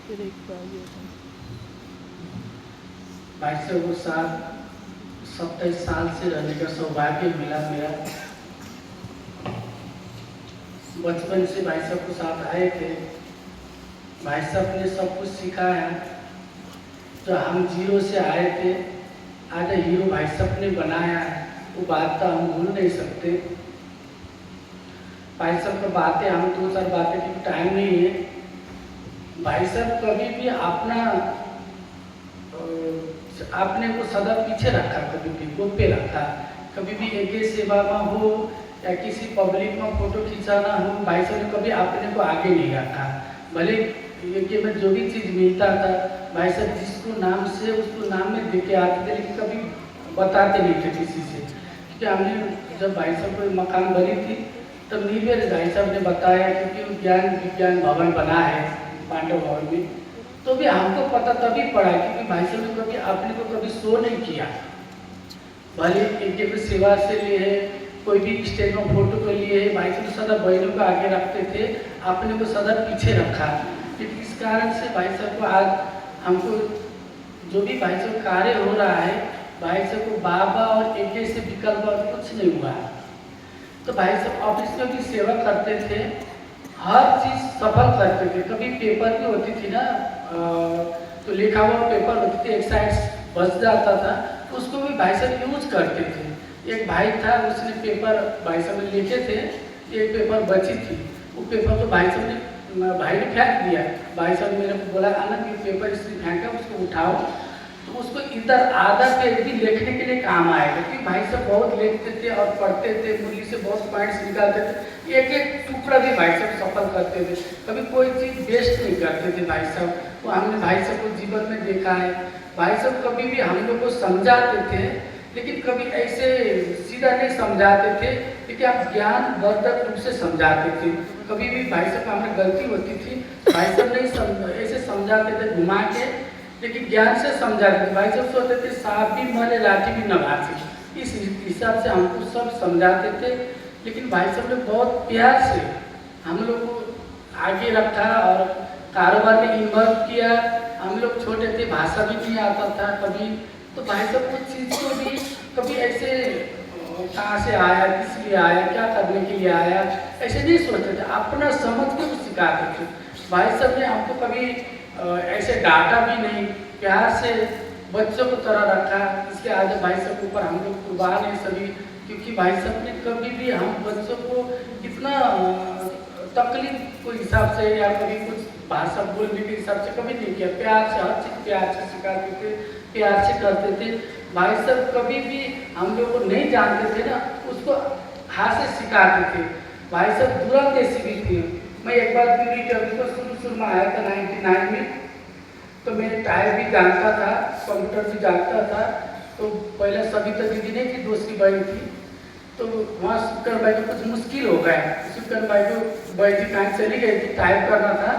फिर एक ग्रेजुएशन। भाई से वो साथ 27 साल से रहने का सौभाग्य मिला मेरा। बचपन से भाई साहब के साथ आए थे। भाई साहब ने सब कुछ सिखाया। जो हम जीरो से आए थे, आज हीरो भाई साहब ने बनाया है, वो बात तो हम भूल नहीं सकते। भाई साहब की बातें, हम 2-4 बातें की टाइम नहीं है। भाई साहब कभी भी अपने को सदा पीछे रखा, कभी भी गोद पे रखा। कभी भी एक सेवा में हो या किसी पब्लिक में फोटो खिंचाना हो, भाई साहब ने कभी अपने को आगे नहीं रखा। भले ये में जो भी चीज़ मिलता था, भाई साहब जिसको नाम से उसको नाम में दे के आते थे, लेकिन कभी बताते नहीं थे किसी से। क्योंकि हमने जब भाई साहब को मकान बनी थी तब नीलवेर भाई साहब ने बताया, क्योंकि ज्ञान विज्ञान भवन बना है पांडव भवन में, तो भी हमको पता तभी पड़ा, क्योंकि भाई साहब ने कभी अपने को कभी शो नहीं किया। भले एक सेवा से लिए, कोई भी स्टेज में फोटो के लिए भाई साहब सदा बहनों को आगे रखते थे, अपने को सदा पीछे रखा। क्योंकि इस कारण से भाई साहब को आज हमको जो भी भाई साहब कार्य हो रहा है, भाई साहब को बाबा और एक से विकल्प और कुछ नहीं हुआ। तो भाई साहब ऑफिस में भी सेवा करते थे, हर चीज़ सफल करते थे। कभी पेपर की होती थी ना, तो लिखा हुआ पेपर होती थी, एक साइड बच जाता था, तो उसको भी भाई साहब यूज करते थे। एक भाई था, उसने पेपर भाई साहब ने लिखे थे, एक पेपर बची थी, वो पेपर तो भाई साहब ने फेंक दिया। भाई साहब मेरे को बोला, आनंद ये पेपर इसने फेंका, उसको उठाओ, तो उसको इधर आधा पेज भी लिखने के लिए काम आएगा। क्योंकि भाई साहब बहुत लिखते थे और पढ़ते थे, मुरली से बहुत पॉइंट्स निकालते थे, एक एक टुकड़ा भी भाई साहब सफल करते थे, कभी कोई चीज़ वेस्ट नहीं करते थे भाई साहब। वो हमने भाई साहब को जीवन में देखा है। भाई साहब कभी भी हम लोग को समझाते थे, लेकिन कभी ऐसे सीधा नहीं समझाते थे, लेकिन आप ज्ञान वर्धक रूप से समझाते थे। कभी भी भाई साहब हमें गलती होती थी, भाई साहब नहीं ऐसे समझाते थे घुमा के, लेकिन ज्ञान से समझाते थे। भाई साहब सोचते थे सांप भी मरे लाठी भी न भागे, इस हिसाब से हमको सब समझाते थे। लेकिन भाई साहब ने बहुत प्यार से हम लोग को आगे रखा और कारोबार में इन्वॉल्व किया। हम लोग छोटे थे, भाषा भी नहीं आता था कभी, तो भाई साहब कुछ चीज़ को भी कभी ऐसे कहाँ से आया, किस लिए आया, क्या करने के लिए आया, ऐसे नहीं सोचते थे, अपना समझ के वो सिखाते थे। भाई साहब ने हमको कभी ऐसे डांटा भी नहीं, प्यार से बच्चों को तरह रखा। इसके आगे भाई साहब के ऊपर हम लोग कुर्बान है सभी, क्योंकि भाई साहब ने कभी भी हम बच्चों को इतना तकलीफ को हिसाब से या कभी कुछ भाषा बोलने के हिसाब से कभी नहीं किया। प्यार से हर चीज़ प्यार से सिखाते थे, प्यार से करते थे। भाई साहब कभी भी हम लोग को नहीं जानते थे ना, उसको हाथ से सिखाते थे। भाई साहब दूरंदेशी भी थे। मैं एक बार पूरी टर्म को शुरू में आया था 99 में, तो मैं टाइप भी जानता था, कंप्यूटर भी जानता था। तो पहले सविता दीदी नहीं थी, दूसरी बहन थी, तो वहाँ शुक्र भाई को कुछ मुश्किल हो गया। शुक्र भाई को भाई जी कहाँ चली गई थी, टाइप करना था,